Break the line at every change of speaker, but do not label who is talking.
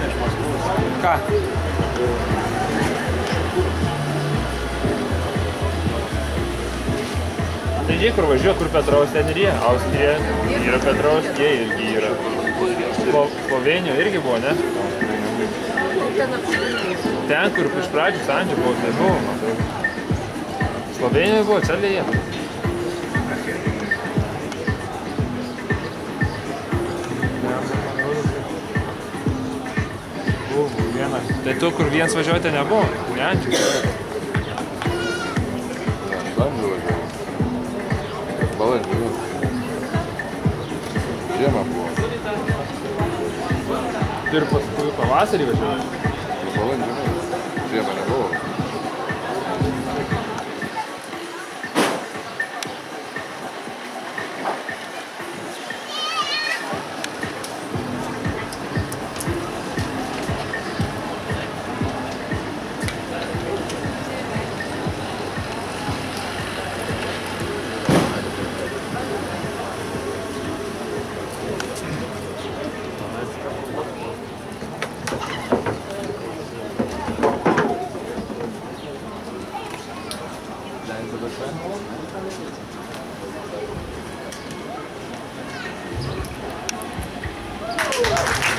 iš Maskvos.
Ką?
Tai žiūrėk, kur važiuoja, kur Petraus ten ir jie. Austrija yra Petraus, jie irgi yra. Slovenijos irgi buvo, ne? Ten, kur iš pradžių Sandžių buvo, tai buvo, matau. Slovenijoje buvo, čia jie. Tai tu, kur vienas važiuoja, tai nebuvo? Ne, Ančių.
Sandžių važiuoja. Balandžių. Žiemą buvo.
Tu ir paskui pavasarį važiuoja?
Balandžių. Žiemą nebuvo.
Thank you.